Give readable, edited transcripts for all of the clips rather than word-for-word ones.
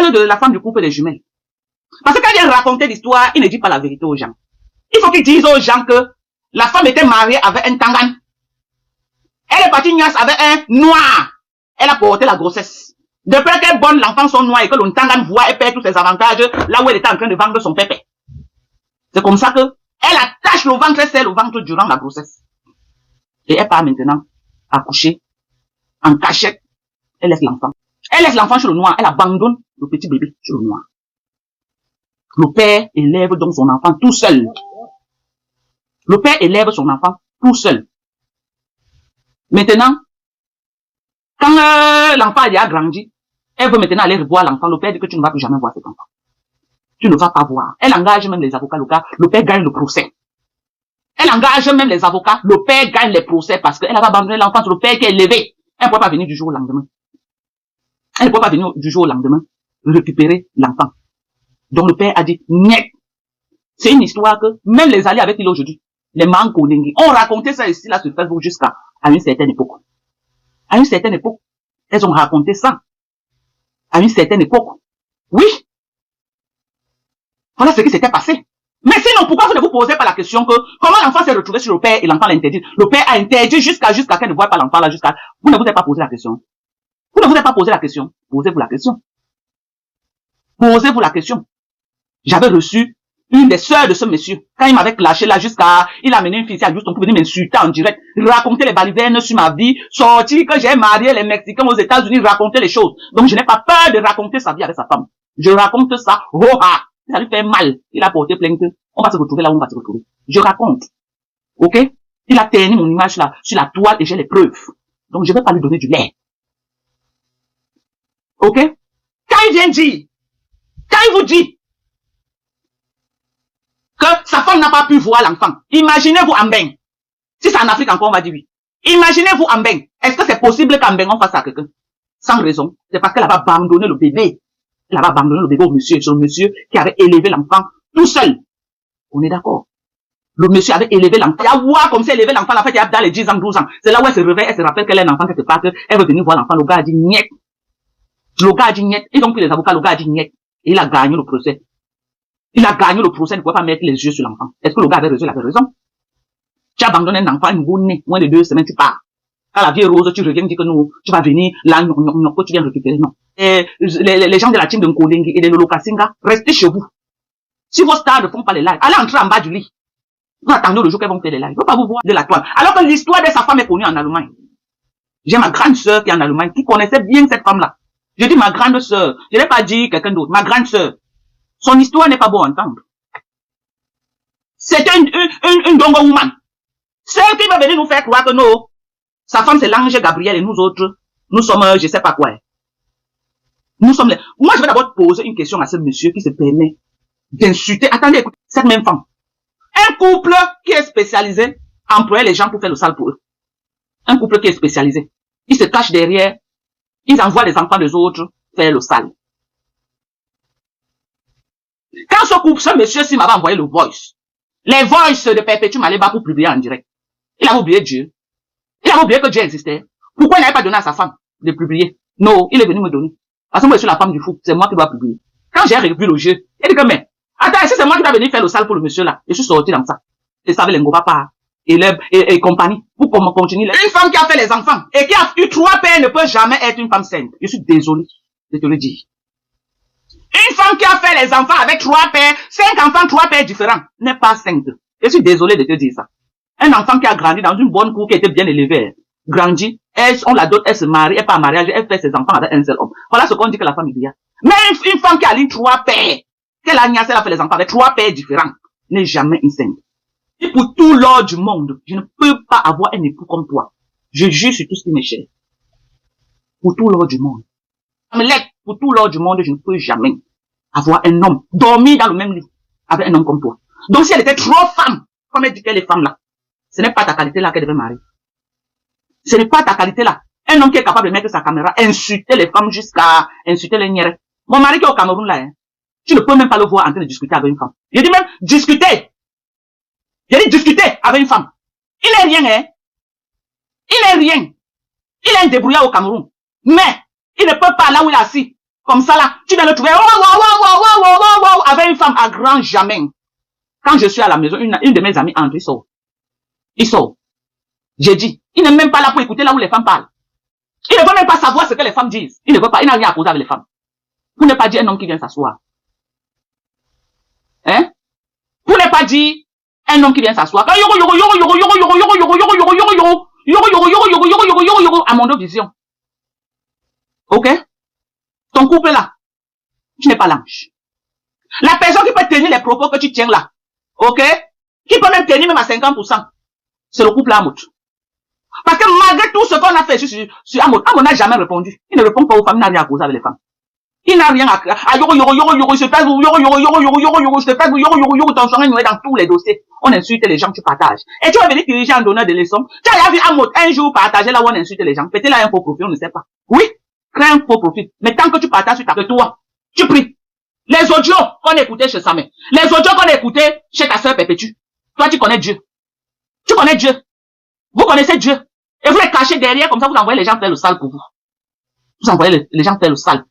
parle de la femme du couple des jumelles. Parce que quand il vient raconter l'histoire, il ne dit pas la vérité aux gens. Il faut qu'il dise aux gens que la femme était mariée avec un tangan. Elle est partie niasse avec un noir. Elle a porté la grossesse. Depuis qu'elle bonne, l'enfant sont noirs et que le tangan voit et perd tous ses avantages là où elle était en train de vendre son pépé. C'est comme ça que elle attache le ventre, c'est le ventre durant la grossesse. Et elle part maintenant accoucher en cachette. Elle laisse l'enfant. Elle laisse l'enfant chez le noir. Elle abandonne le petit bébé chez le noir. Le père élève donc son enfant tout seul. Le père élève son enfant tout seul. Maintenant, quand l'enfant a grandi, elle veut maintenant aller revoir l'enfant. Le père dit que tu ne vas plus jamais voir cet enfant. Tu ne vas pas voir. Elle engage même les avocats. Le père gagne le procès. Elle engage même les avocats. Le père gagne les procès parce qu'elle a abandonné l'enfant. C'est le père qui est élevé. Elle ne peut pas venir du jour au lendemain. Elle ne peut pas venir du jour au lendemain récupérer l'enfant. Donc le père a dit, niet. C'est une histoire que même les alliés avec il aujourd'hui, les Mankolingi, ont raconté ça ici, là, sur Facebook jusqu'à une certaine époque. À une certaine époque, elles ont raconté ça. À une certaine époque. Oui. Voilà ce qui s'était passé. Mais sinon, pourquoi vous ne vous posez pas la question que, comment l'enfant s'est retrouvé sur le père et l'enfant l'a interdit? Le père a interdit jusqu'à qu'elle ne voit pas l'enfant là, vous ne vous avez pas posé la question. Vous ne vous avez pas posé la question. Posez-vous la question. Posez-vous la question. J'avais reçu une des sœurs de ce monsieur. Quand il m'avait clashé là il a amené une fille à Houston pour venir m'insulter en direct, raconter les balivernes sur ma vie, sortir que j'ai marié les Mexicains aux États-Unis, raconter les choses. Donc je n'ai pas peur de raconter sa vie avec sa femme. Je raconte ça, ça lui fait mal. Il a porté plainte. On va se retrouver là où on va se retrouver. Je raconte. Ok? Il a terni mon image là, sur la toile et j'ai les preuves. Donc je ne vais pas lui donner du lait. Ok? Quand il vient dire, quand il vous dit que sa femme n'a pas pu voir l'enfant, imaginez-vous en bain. Si c'est en Afrique encore, on va dire oui. Imaginez-vous en bain. Est-ce que c'est possible qu'en bain on fasse ça à quelqu'un? Sans raison. C'est parce qu'elle avait abandonné le bébé. Elle avait abandonné le bébé au monsieur. C'est le monsieur qui avait élevé l'enfant tout seul. On est d'accord? Le monsieur avait élevé l'enfant. Il y a voir comme ça élevé l'enfant. En fait, il y a dans les 10 ans, 12 ans. C'est là où elle se réveille, elle se rappelle qu'elle est un enfant quelque part, elle veut venir voir l'enfant. Le gars a dit niet. Le gars a dit niet. Ils ont pris les avocats, le gars a dit niet. Et il a gagné le procès. Il a gagné le procès, il ne pouvait pas mettre les yeux sur l'enfant. Est-ce que le gars avait raison? Il avait raison. Tu abandonnes un enfant, un nouveau-né, moins de 2 semaines, tu pars. Quand la vie est rose, tu reviens, dis que non, tu vas venir, là, non, que tu viens récupérer, non. Et les gens de la team de Nkolingi et de Lolokasinga, restez chez vous. Si vos stars ne font pas les lives, allez entrer en bas du lit. Vous attendez le jour qu'elles vont faire les lives. Il ne faut pas vous voir de la toile. Alors que l'histoire de sa femme est connue en Allemagne. J'ai ma grande sœur qui est en Allemagne, qui connaissait bien cette femme-là. Je dis ma grande sœur. Je n'ai pas dit quelqu'un d'autre. Ma grande sœur. Son histoire n'est pas bonne à entendre. C'était une dongo woman. Celle qui va venir nous faire croire que non, sa femme c'est l'ange Gabriel et nous autres, nous sommes, je sais pas quoi. Nous sommes les... Moi, je vais d'abord poser une question à ce monsieur qui se permet d'insulter. Attendez, écoutez, cette même femme. Un couple qui est spécialisé à employer les gens pour faire le sale pour eux. Un couple qui est spécialisé. Ils se cachent derrière, ils envoient les enfants des autres faire le sale. Quand ce monsieur-ci m'avait envoyé le voice, les voices de Perpétue Maleba pour publier en direct, il avait oublié Dieu. Il avait oublié que Dieu existait. Pourquoi il n'avait pas donné à sa femme de publier? Non, il est venu me donner. Parce que moi, je suis la femme du fou. C'est moi qui dois publier. Quand j'ai revu le jeu, il dit que, mais, attends, si c'est moi qui dois venir faire le sale pour le monsieur là, je suis sorti dans ça. Et ça avait les Ngobapa et compagnie. Pour qu'on continue. Une femme qui a fait les enfants et qui a eu 3 pères ne peut jamais être une femme sainte. Je suis désolé de te le dire. Une femme qui a fait les enfants avec 3 pères, 5 enfants, 3 pères différents, n'est pas sainte. Je suis désolé de te dire ça. Un enfant qui a grandi dans une bonne cour, qui était bien élevé, grandit, on la dote, elle se marie, elle part en mariage, elle fait ses enfants avec un seul homme. Voilà ce qu'on dit que la femme est bien. Mais une femme qui a eu 3 pères, qu'elle a niassé, elle a fait les enfants avec 3 pères différents, n'est jamais une sainte. Et pour tout l'or du monde, je ne peux pas avoir un époux comme toi. Je jure sur tout ce qui m'est cher. Pour tout l'or du monde. Pour tout l'or du monde, je ne peux jamais avoir un homme, dormir dans le même lit avec un homme comme toi. Donc si elle était trop femme, comme elle dit qu'elle est femme là, ce n'est pas ta qualité là qu'elle devait marier. Ce n'est pas ta qualité là. Un homme qui est capable de mettre sa caméra, insulter les femmes jusqu'à insulter les nières. Mon mari qui est au Cameroun là, tu ne peux même pas le voir en train de discuter avec une femme. Je dis même discuter. Je dis discuter avec une femme. Il n'est rien, hein. Il n'est rien. Il est un débrouillard au Cameroun. Mais il ne peut pas là où il est assis Comme ça là, tu viens le trouver avec une femme à grand jamais. Quand je suis à la maison, une de mes amies entre, il sort. Il sort. J'ai dit, il n'est même pas là pour écouter là où les femmes parlent. Il ne veut même pas savoir ce que les femmes disent. Il ne veut pas, il n'a rien à causer avec les femmes. Vous n'avez pas dit un homme qui vient s'asseoir. Hein? Vous n'avez pas dit un homme qui vient s'asseoir. À mon vision. Ok? Ton couple là, tu n'es pas l'ange. La personne qui peut tenir les propos que tu tiens là, ok? Qui peut même tenir même à 50%, c'est le couple Amout. Parce que malgré tout ce qu'on a fait sur Amout, Amout n'a jamais répondu. Il ne répond pas aux femmes, il n'a rien à causer avec les femmes. Il n'a rien à je te fais dans tous les dossiers. On insulte les gens, tu partages. Et tu vas venir diriger en donnant des leçons. Tu as vu Amout un jour partager là où on insulte les gens. Peut-être là un faux profil, on ne sait pas. Oui, crée un faux profil. Mais tant que tu partages sur ta toi, tu pries. Les audios qu'on écoutait chez Samuel, les audios qu'on écoutait chez ta sœur Perpétue, toi tu connais Dieu. Tu connais Dieu. Vous connaissez Dieu. Et vous les cachez derrière, comme ça vous envoyez les gens faire le sale pour vous. Vous envoyez les gens faire le sale.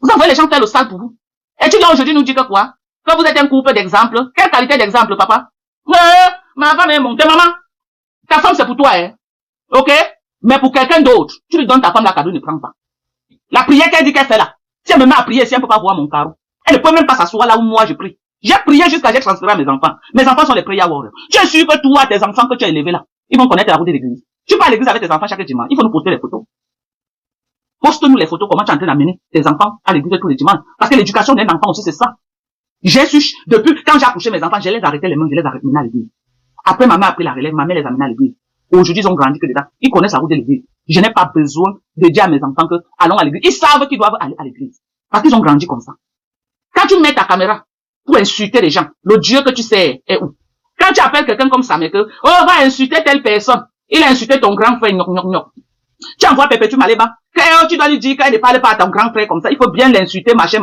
Vous envoyez les gens faire le sale pour vous. Et tu viens aujourd'hui nous dire que quoi? Que vous êtes un couple d'exemple. Quelle qualité d'exemple, papa? Ma femme est montée, maman. Ta femme c'est pour toi, hein. Ok? Mais pour quelqu'un d'autre, tu lui donnes ta femme la cadeau, ne prends pas. La prière qu'elle dit qu'elle fait là. Si elle me met à prier, si elle ne peut pas voir mon carreau, elle ne peut même pas s'asseoir là où moi je prie. J'ai prié jusqu'à j'ai transféré à mes enfants. Mes enfants sont les prayer warriors. Tu es sûr que toi, tes enfants que tu as élevés là, ils vont connaître la route de l'église. Tu pars à l'église avec tes enfants chaque dimanche. Il faut nous poster les photos. Poste-nous les photos, comment tu es en train d'amener tes enfants à l'église tous les dimanches. Parce que l'éducation d'un enfant aussi, c'est ça. J'ai su, depuis, quand j'ai accouché mes enfants, je les arrêté les mains, je les arrêté à l'église. Après, ma mère a pris la relève, ma mère les a amenés à l'église. Aujourd'hui, ils ont grandi que dedans. Ils connaissent la route de l'église. Je n'ai pas besoin de dire à mes enfants que allons à l'église. Ils savent qu'ils doivent aller à l'église. Parce qu'ils ont grandi comme ça. Quand tu mets ta caméra pour insulter les gens, le Dieu que tu sais est où? Quand tu appelles quelqu'un comme ça, mais que, oh, va insulter telle personne. Il a insulté ton grand frère, Tu envoies Perpétue Maléba. Quand tu dois lui dire qu'elle ne parle pas à ton grand frère comme ça, il faut bien l'insulter, machin.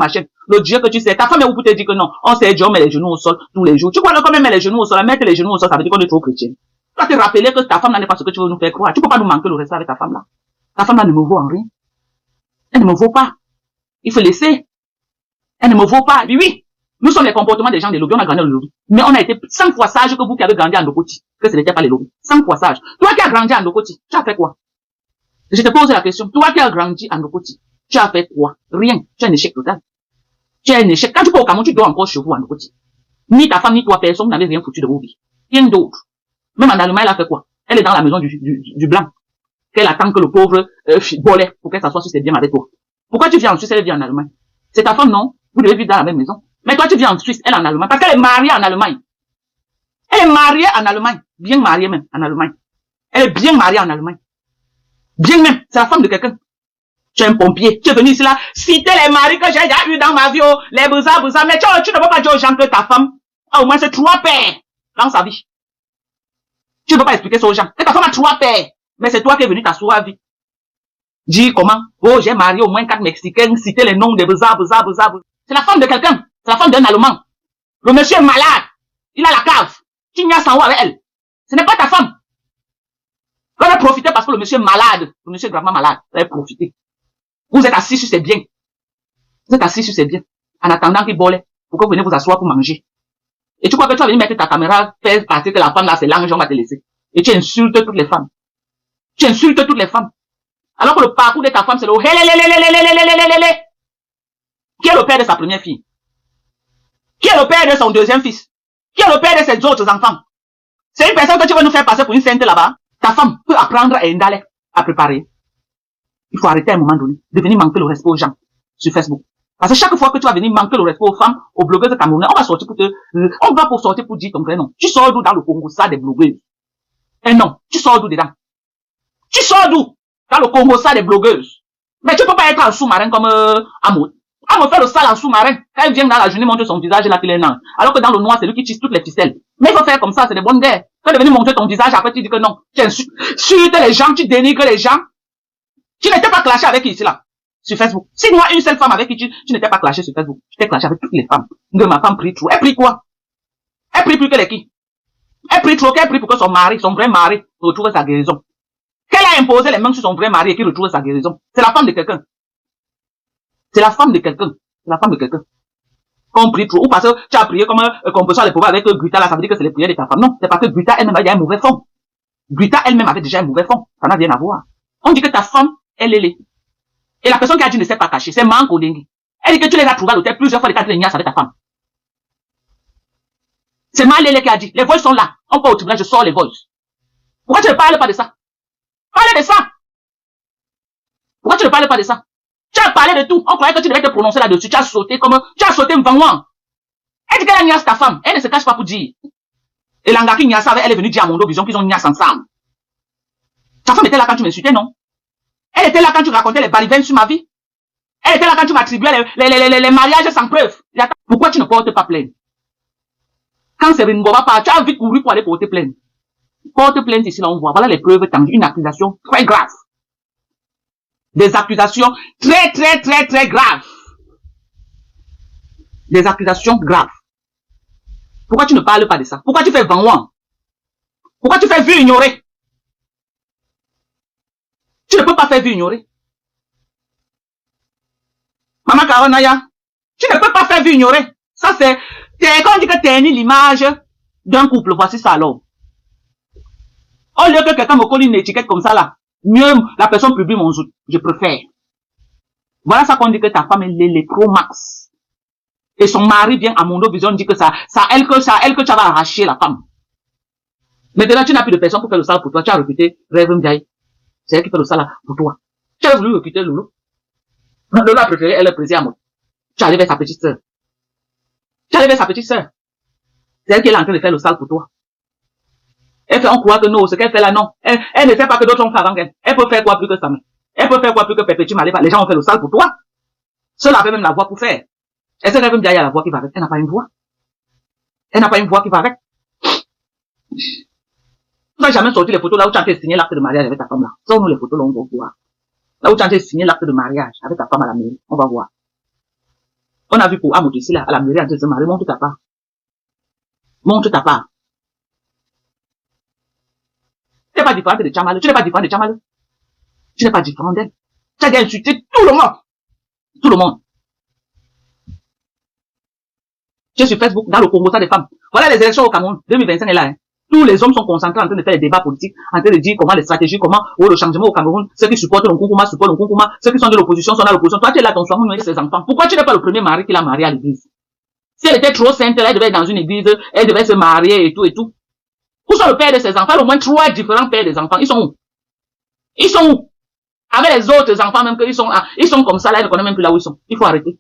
Le Dieu que tu sais. Ta femme est où pour te dire que non? On sait Dieu, on met les genoux au sol tous les jours. Tu crois quand même mettre les genoux au sol, mettre les genoux au sol, ça veut dire qu'on est trop chrétien. Tu dois te rappeler que ta femme n'est pas ce que tu veux nous faire croire. Tu peux pas nous manquer le respect avec ta femme là. Ta femme là ne me vaut en rien. Elle ne me vaut pas. Il faut laisser. Elle ne me vaut pas. Oui. Nous sommes les comportements des gens des lobbies. On a grandi dans le lobby. Mais on a été 100 fois sage que vous qui avez grandi en Ndokoti. Que ce n'était pas les lobbies. 100 fois sage. Toi qui as grandi en Ndokoti, tu as fait quoi? Je te pose la question. Toi qui as grandi en Ndokoti, tu as fait quoi? Rien. Tu as un échec total. Tu as un échec. Quand tu pars au Cameroun, tu dors encore chez vous en Ndokoti. Ni ta femme, ni toi, personne n'avait rien foutu de vos vies. Rien d'autre. Même en Allemagne, elle a fait quoi? Elle est dans la maison du blanc. Qu'elle attend que le pauvre volet pour qu'elle s'assoie sur ses biens avec toi. Pourquoi tu viens en Suisse, elle vit en Allemagne? C'est ta femme, non? Vous devez vivre dans la même maison. Mais toi, tu viens en Suisse, elle en Allemagne. Parce qu'elle est mariée en Allemagne. Elle est mariée en Allemagne. Bien mariée même, en Allemagne. Elle est bien mariée en Allemagne. Bien même. C'est la femme de quelqu'un. Tu es un pompier. Tu es venu ici là, citer les maris que j'ai déjà eu dans ma vie, les besoins. Mais tu ne peux pas dire aux gens que ta femme a au moins ces 3 pères dans sa vie. Tu ne peux pas expliquer ça aux gens. Que ta femme a 3 pères. Mais c'est toi qui es venu t'asseoir à vie. Dis comment? Oh, j'ai marié au moins 4 Mexicains, citer les noms des besoins. C'est la femme de quelqu'un. C'est la femme d'un Allemand. Le monsieur est malade. Il a la cave. Tu n'y as sans avec elle. Ce n'est pas ta femme. Vous allez profiter parce que le monsieur est malade. Le monsieur est gravement malade. Vous allez profiter. Vous êtes assis sur ses biens. Vous êtes assis sur ses biens. En attendant qu'il bolle. Pourquoi vous venez vous asseoir pour manger? Et tu crois que tu vas venir mettre ta caméra, faire passer que la femme là c'est l'ange, on va te laisser. Et tu insultes toutes les femmes. Tu insultes toutes les femmes. Alors que le parcours de ta femme c'est le Qui est le père de sa première fille? Qui est le père de son deuxième fils? Qui est le père de ses autres enfants? C'est une personne que tu veux nous faire passer pour une sainte là-bas. Ta femme peut apprendre à Ndale à préparer. Il faut arrêter à un moment donné de venir manquer le respect aux gens sur Facebook. Parce que chaque fois que tu vas venir manquer le respect aux femmes, aux blogueuses camerounaises, on va sortir on va pour sortir pour dire ton vrai nom. Tu sors d'où dans le Congo, ça, des blogueuses? Eh non, tu sors d'où dedans? Tu sors d'où? Dans le Congo, ça, des blogueuses. Mais tu peux pas être en sous-marin comme Amout. Amout fait le sale en sous-marin. Quand il vient dans la journée montrer son visage, là, qu'il est nain. Alors que dans le noir, c'est lui qui tisse toutes les ficelles. Mais il faut faire comme ça, c'est des bonnes guerres. Quand il est venu montrer ton visage, après tu dis que non. Tu insultes les gens, tu dénigres les gens. Tu n'étais pas clashé avec qui ici là? Sur Facebook. Si moi, une seule femme avec qui tu n'étais pas clashé sur Facebook. Tu t'es clashé avec toutes les femmes. De ma femme prie trop. Elle prie quoi? Elle prie plus que les qui? Elle prie trop, qu'elle prie pour que son mari, son vrai mari, retrouve sa guérison. Qu'elle a imposé les mains sur son vrai mari et qu'il retrouve sa guérison. C'est la femme de quelqu'un. C'est la femme de quelqu'un. C'est la femme de quelqu'un. Quand on prie trop, ou parce que tu as prié comme qu'on peut les pouvoirs avec Grita, là, ça veut dire que c'est les prières de ta femme. Non, c'est parce que Grita elle-même, il y a un mauvais fond. Grita elle-même avait déjà un mauvais fond. Ça n'a rien à voir. On dit que ta femme, elle est. Et la personne qui a dit ne s'est pas cachée, c'est Manko Dengue. Elle dit que tu les as trouvés à l'hôtel plusieurs fois, les 4 lignes avec ta femme. C'est Malélé qui a dit, les voices sont là. On part au tribunal, je sors les voices. Pourquoi tu ne parles pas de ça? Parlez de ça. Pourquoi tu ne parles pas de ça? Tu as parlé de tout. On croyait que tu devais te prononcer là-dessus. Tu as sauté Mvanwan. Elle dit qu'elle a niasse ta femme. Elle ne se cache pas pour dire. Et l'angaki niasse avec, elle est venue dire à Mondo Vision qu'ils ont niasse ensemble. Ta femme était là quand tu m'insultais, non? Elle était là quand tu racontais les balivernes sur ma vie. Elle était là quand tu m'attribuais les mariages sans preuve. Pourquoi tu ne portes pas plainte? Quand c'est Ringoba part, tu as vite couru pour aller porter plainte. Porte plainte ici, là, on voit. Voilà les preuves tangibles. Une accusation très grave. Des accusations très graves. Des accusations graves. Pourquoi tu ne parles pas de ça? Pourquoi tu fais Vanwan? Pourquoi tu fais vu ignorer? Tu ne peux pas faire vu ignorer. Maman Karonaya, tu ne peux pas faire vu ignorer. Ça c'est, quand on dit que t'es l'image d'un couple, voici ça alors. Au lieu que quelqu'un me colle une étiquette comme ça là, mieux la personne publie mon jour, je préfère. Voilà ça qu'on dit que ta femme est l'électro max. Et son mari vient à Mondo Vision dit que elle que tu vas arracher la femme. Maintenant tu n'as plus de personne pour faire le sale pour toi, tu as recruté Rêve Mdiaye. C'est elle qui fait le sale pour toi. Tu as voulu recruter Loulou. Loulou a préféré, elle est présée à moi. Tu arrives vers sa petite sœur. C'est elle qui est là en train de faire le sale pour toi. Elle fait en croire que non, ce qu'elle fait là, non. Elle ne sait pas que d'autres ont fait avant qu'elle. Elle peut faire quoi plus que ça, mais. Elle peut faire quoi plus que Perpétue Maléba. Les gens ont fait le sale pour toi. Ceux-là avaient même la voix pour faire. Est-ce qu'elle veut me dire, il y a la voix qui va avec? Elle n'a pas une voix. Elle n'a pas une voix qui va avec. Tu n'as jamais sorti les photos là où tu as signé l'acte de mariage avec ta femme là. Sors-nous les photos là, on va voir. Là où tu as signé l'acte de mariage avec ta femme à la mairie, on va voir. On a vu pour Amout ici là, à la mairie, en train de se marier, montre ta part. Montre ta part. Tu n'es pas différente de Tchamalou. Tu n'es pas différent de Tchamalou. Tu n'es pas différent d'elle. Tu as insulté tout le monde. Tout le monde. Tu es sur Facebook, dans le Congo, ça des femmes. Voilà les élections au Cameroun. 2025 est là. Hein. Tous les hommes sont concentrés en train de faire des débats politiques, en train de dire comment les stratégies, comment le changement au Cameroun, ceux qui supportent le Nkonkoma supportent le Nkonkoma, ceux qui sont de l'opposition sont dans l'opposition. Toi, tu es là, ton soir, on ses enfants. Pourquoi tu n'es pas le premier mari qui l'a marié à l'église? Si elle était trop sainte, elle devait être dans une église, elle devait se marier et tout et tout. Où sont le père de ses enfants? Au moins 3 différents pères des enfants. Ils sont où? Ils sont où? Avec les autres enfants, même qu'ils sont comme ça, là, ils ne connaissent même plus là où ils sont. Il faut arrêter.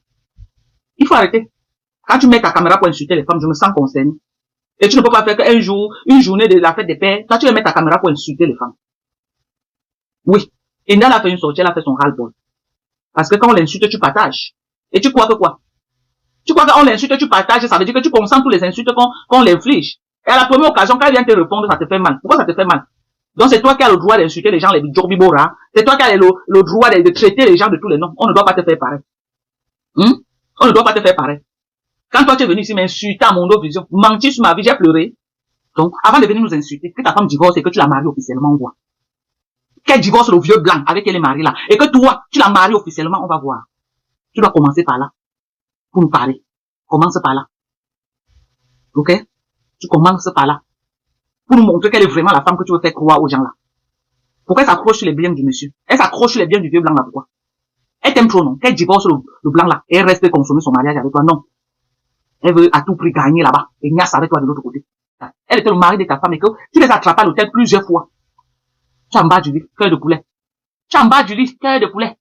Il faut arrêter. Quand tu mets ta caméra pour insulter les femmes, je me sens concerné. Et tu ne peux pas faire qu'un jour, une journée de la fête des pères, toi tu vas mettre ta caméra pour insulter les femmes. Oui. Et Nana a fait une sortie, elle a fait son ras-le-bol. Parce que quand on l'insulte, tu partages. Et tu crois que quoi? Tu crois qu'on l'insulte, tu partages, ça veut dire que tu consens tous les insultes qu'on l'inflige. Et à la première occasion, quand elle vient te répondre, ça te fait mal. Pourquoi ça te fait mal? Donc c'est toi qui as le droit d'insulter les gens, les Djobibora. C'est toi qui as le droit de traiter les gens de tous les noms. On ne doit pas te faire pareil. On ne doit pas te faire pareil. Quand toi tu es venu ici m'insulter à Mondo Vision, mentir sur ma vie, j'ai pleuré. Donc, avant de venir nous insulter, que ta femme divorce et que tu la maries officiellement, on voit. Qu'elle divorce le vieux blanc avec qui elle est mariée là. Et que toi, tu la maries officiellement, on va voir. Tu dois commencer par là. Pour nous parler. Commence par là. Ok? Tu commences par là. Pour nous montrer qu'elle est vraiment la femme que tu veux faire croire aux gens là. Pourquoi elle s'accroche sur les biens du monsieur? Elle s'accroche sur les biens du vieux blanc là, pourquoi? Elle t'aime trop, non? Qu'elle divorce le blanc là et elle reste consommer son mariage avec toi, non? Elle veut à tout prix gagner là-bas et niasse avec toi de l'autre côté. Elle était le mari de ta femme et que tu les attrapes à l'hôtel plusieurs fois. Tu es en bas du lit, cœur de poulet. Tu es en bas du lit, cœur de poulet.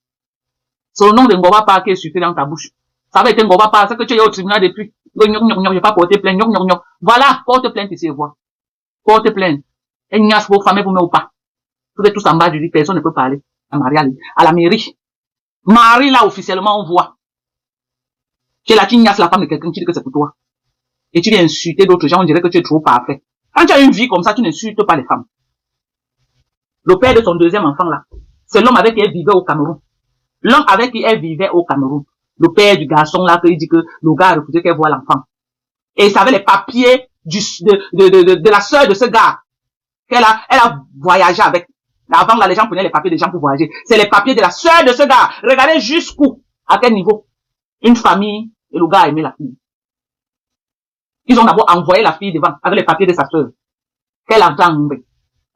C'est le nom de Ngoba Pa qui est suffit dans ta bouche. Ça va être Ngoba Pa, c'est que tu es au tribunal depuis. Je vais pas porter plainte, Voilà, porte plainte ici et vois. Porte plainte. Et niasse vos femmes, vous me ou pas. Vous êtes tous en bas du lit, personne ne peut parler. À la mairie. Marie là, officiellement, on voit. Tu es là, tu niasses la femme de quelqu'un, tu dis que c'est pour toi. Et tu viens insulter d'autres gens, on dirait que tu es trop parfait. Quand tu as une vie comme ça, tu n'insultes pas les femmes. Le père de son deuxième enfant là, c'est l'homme avec qui elle vivait au Cameroun. L'homme avec qui elle vivait au Cameroun. Le père du garçon là, il dit que le gars a refusé qu'elle voie l'enfant. Et il savait les papiers de la sœur de ce gars. Elle a voyagé avec. Avant là, les gens prenaient les papiers des gens pour voyager. C'est les papiers de la sœur de ce gars. Regardez jusqu'où. À quel niveau? Une famille et le gars a aimé la fille. Ils ont d'abord envoyé la fille devant avec les papiers de sa sœur. Qu'elle entend.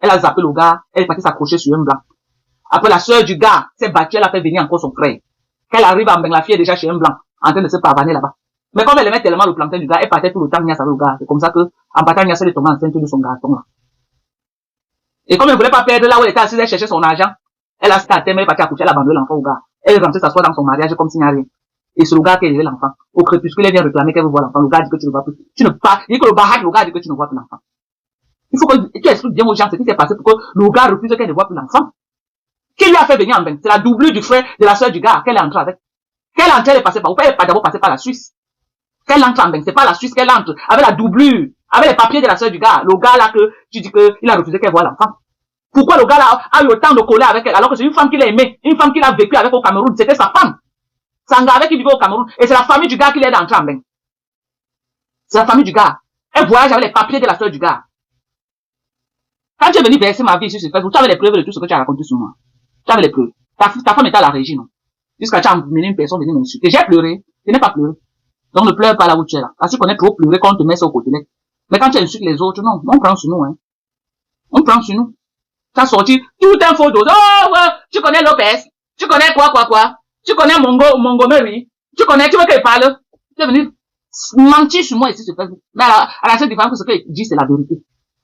Elle a zappé le gars, elle est partie s'accrocher sur un blanc. Après, la sœur du gars s'est battue, elle a fait venir encore son frère. Qu'elle arrive à la fille est déjà chez un blanc, en train de se pavaner là-bas. Mais comme elle aimait tellement le plantain du gars, elle partait tout le temps Nias avec le gars. C'est comme ça que, en partant Nias, elle est tombée enceinte de son garçon là. Et comme elle voulait pas perdre là où elle était assise, elle cherchait son argent. Elle a starté, mais elle est partie accoucher, elle a abandonné l'enfant au gars. Elle est rentrée s'asseoir dans son mariage comme s'il n'y a rien. Et c'est le gars qui a élevé l'enfant. Au crépuscule, elle vient réclamer qu'elle veut voir l'enfant. Le gars dit que tu ne vois plus. Tu ne pas, il dit que le gars dit que tu ne vois plus l'enfant. Il faut que tu expliques bien aux gens ce qui s'est passé pour que le gars refuse qu'elle ne voit plus l'enfant. Qui lui a fait venir en bain? C'est la doublure du frère de la sœur du gars qu'elle est entrée avec. Qu'elle entre, elle est passée par où? Elle est pas d'abord passée par la Suisse. Qu'elle entre en bain, c'est pas la Suisse qu'elle entre, avec la doublure, avec les papiers de la sœur du gars. Le gars là que tu dis que il a refusé qu'elle voie l'enfant. Pourquoi le gars là a eu autant de coller avec elle alors que c'est une femme qu'il a aimée, une femme qu'il a vécu avec au Cameroun, c'était sa femme. C'est un gars avec qui vivait au Cameroun et c'est la famille du gars qui l'aide à entrer en bain. C'est la famille du gars. Elle voyage avec les papiers de la sœur du gars. Quand tu es venu verser ma vie sur ce Facebook, tu avais les preuves de tout ce que tu as raconté sur moi. Tu avais les preuves. Ta femme était à la régie, non? Jusqu'à tu as amené une personne venir m'insulter. J'ai pleuré. Je n'ai pas pleuré. Donc ne pleure pas là où tu es là. Parce que tu connais trop pleurer quand on te met ça au côté. Mais quand tu insultes les autres, non, on prend sur nous, hein. On prend sur nous. Tu as sorti tout un faux dos. Oh, ouais, tu connais Lopez. Tu connais quoi. Tu connais Montgomery. Tu veux qu'elle parle. Tu es venu mentir sur moi ici sur Facebook. Mais à la seule différence que ce qu'elle dit, c'est la vérité.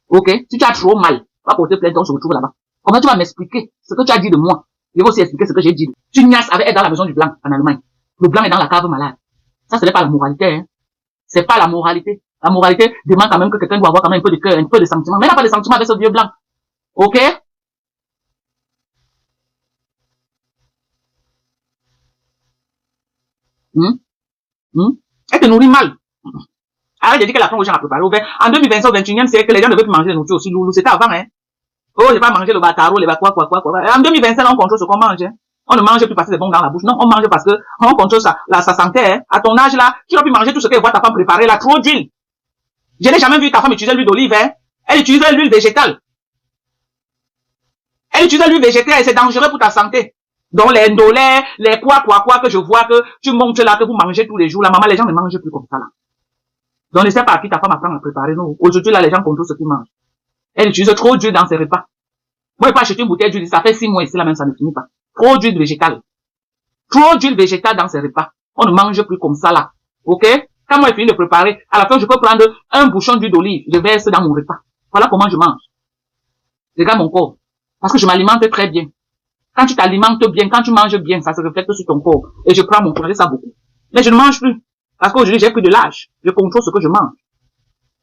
Ok? Si tu as trop mal, va porter plainte, on se retrouve là-bas. Comment tu vas m'expliquer ce que tu as dit de moi? Je vais aussi expliquer ce que j'ai dit. Tu niasses avec elle dans la maison du blanc en Allemagne. Le blanc est dans la cave malade. Ça, ce n'est pas la moralité, hein. C'est pas la moralité. La moralité demande quand même que quelqu'un doit avoir quand même un peu de cœur, un peu de sentiment. Mais il n'a pas de sentiment avec ce vieux blanc. Ok? Elle te nourrit mal. Arrête de dire qu'elle apprend aux gens à préparer. En 2025, au 21e siècle, les gens ne veulent plus manger de nourriture aussi lourd. C'était avant, hein. Oh, j'ai pas mangé le bataro, les quoi. En 2025, on contrôle ce qu'on mange, hein. On ne mange plus parce que c'est bon dans la bouche. Non, on mange parce que on contrôle sa santé, hein. À ton âge, là, tu dois plus manger tout ce qu'elle voit ta femme préparer, là, trop d'huile. Je n'ai jamais vu ta femme utiliser l'huile d'olive, hein. Elle utilisait l'huile végétale. Elle utilisait l'huile végétale et c'est dangereux pour ta santé. Donc, les ndolés, les quoi, que je vois que tu montes là, que vous mangez tous les jours, là, maman, les gens ne mangent plus comme ça, là. Donc, ne sais pas à qui ta femme apprend à préparer, non. Aujourd'hui, là, les gens contrôlent ce qu'ils mangent. Elle utilise trop d'huile dans ses repas. Moi, je peux acheter une bouteille d'huile, ça fait 6 mois ici, là même, ça ne finit pas. Trop d'huile végétale. Trop d'huile végétale dans ses repas. On ne mange plus comme ça, là. Ok? Quand moi, je finis de préparer, à la fin, je peux prendre un bouchon d'huile d'olive, je verse dans mon repas. Voilà comment je mange. Regarde mon corps. Parce que je m'alimente très bien. Quand tu t'alimentes bien, quand tu manges bien, ça se reflète sur ton corps. Et je prends mon congé, ça beaucoup. Mais je ne mange plus. Parce qu'aujourd'hui, j'ai pris de l'âge. Je contrôle ce que je mange.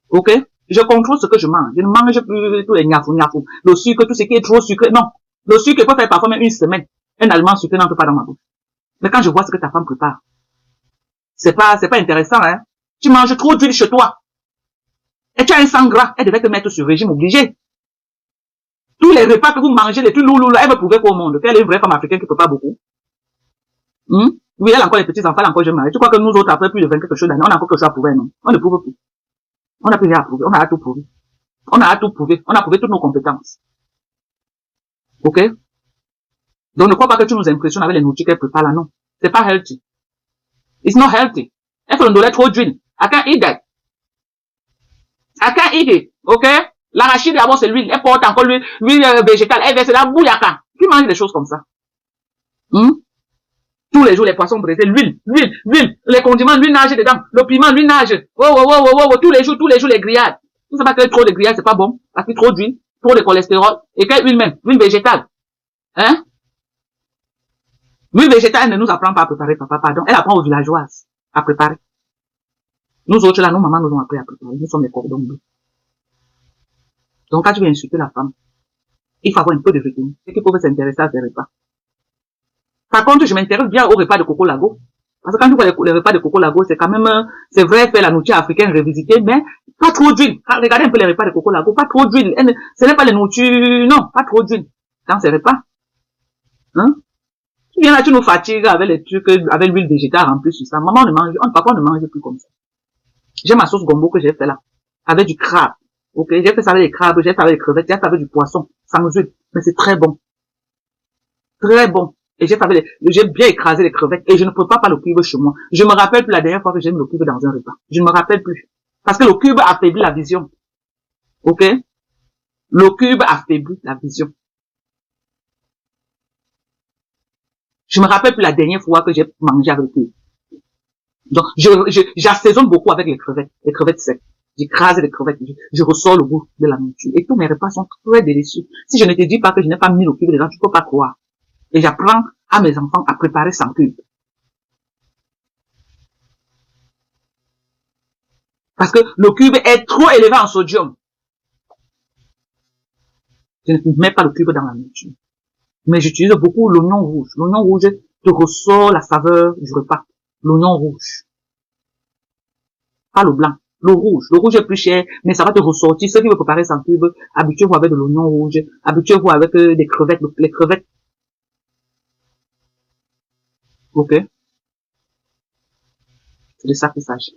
Ok? Je contrôle ce que je mange. Je ne mange plus tous les niafou. Le sucre, tout ce qui est trop sucré. Non. Le sucre peut faire parfois même une semaine. Un aliment sucré n'entre pas dans ma bouche. Mais quand je vois ce que ta femme prépare, c'est pas intéressant, hein. Tu manges trop d'huile chez toi. Et tu as un sang gras. Elle devait te mettre sur régime obligé. Tous les repas que vous mangez, les plus lourds, elle veut prouver qu'au monde, qu'elle est une vraie femme africaine qui prépare beaucoup. Oui, elle a encore les petits enfants, elle a encore jeune mari. Tu crois que nous autres, après plus de 20 quelque chose d'années, on a encore quelque chose à prouver, non? On ne prouve plus. On n'a plus rien à prouver. On a tout prouvé. On a tout prouvé. On a prouvé toutes nos compétences. Ok? Donc ne crois pas que tu nous impressionnes avec les nourritures qu'elle prépare là, non. C'est pas healthy. It's not healthy. Elle fait le dollar trop d'huile. I can't eat that. I can't eat it. Ok? L'arachide d'abord c'est l'huile. Elle porte encore l'huile végétale. Elle verse la bouillaka. Qui mange des choses comme ça? Tous les jours, les poissons braisés, l'huile, les condiments, l'huile nage dedans, le piment, l'huile nage. Tous les jours, les grillades. Tu sais pas que trop de grillades, c'est pas bon. Parce que trop d'huile, trop de cholestérol. Et quelle huile même? L'huile végétale. Hein? L'huile végétale, elle ne nous apprend pas à préparer, papa, pardon. Elle apprend aux villageoises à préparer. Nous autres, là, nos mamans nous ont appris à préparer. Nous sommes les cordons bleus. Donc, quand tu veux insulter la femme, il faut avoir un peu de retenue. C'est qu'il faut s'intéresser à ses repas. Par contre, je m'intéresse bien au repas de Coco Lago. Parce que quand tu vois les repas de Coco Lago, c'est quand même, c'est vrai, faire la nourriture africaine revisitée, mais pas trop d'huile. Regardez un peu les repas de Coco Lago, pas trop d'huile. Ce n'est pas les nourritures, non, pas trop d'huile dans ces repas. Hein? Tu viens là, tu nous fatigues avec les trucs, avec l'huile végétale en plus sur ça. Maman, papa ne mange plus comme ça. J'ai ma sauce gombo que j'ai fait là, avec du crabe. Ok, j'ai fait ça avec les crabes, j'ai fait avec les crevettes, j'ai fait avec du poisson, sans huile. Mais c'est très bon. Très bon. Et j'ai bien écrasé les crevettes et je ne prépare pas le cube chez moi. Je me rappelle plus la dernière fois que j'ai mis le cube dans un repas. Je ne me rappelle plus. Parce que le cube affaiblit la vision. Ok? Le cube affaiblit la vision. Je me rappelle plus la dernière fois que j'ai mangé avec le cube. Donc, j'assaisonne beaucoup avec les crevettes secs. J'écrase les crevettes, je ressors le goût de la nourriture. Et tous mes repas sont très délicieux. Si je ne te dis pas que je n'ai pas mis le cube dedans, tu peux pas croire. Et j'apprends à mes enfants à préparer sans cube. Parce que le cube est trop élevé en sodium. Je ne mets pas le cube dans la nourriture. Mais j'utilise beaucoup l'oignon rouge. L'oignon rouge te ressort la saveur du repas. L'oignon rouge. Pas le blanc. Le rouge. Le rouge est plus cher, mais ça va te ressortir. Ceux qui veulent préparer sans cube, habituez-vous avec de l'oignon rouge. Habituez-vous avec des crevettes. Les crevettes. Ok? C'est de ça qu'il s'agit.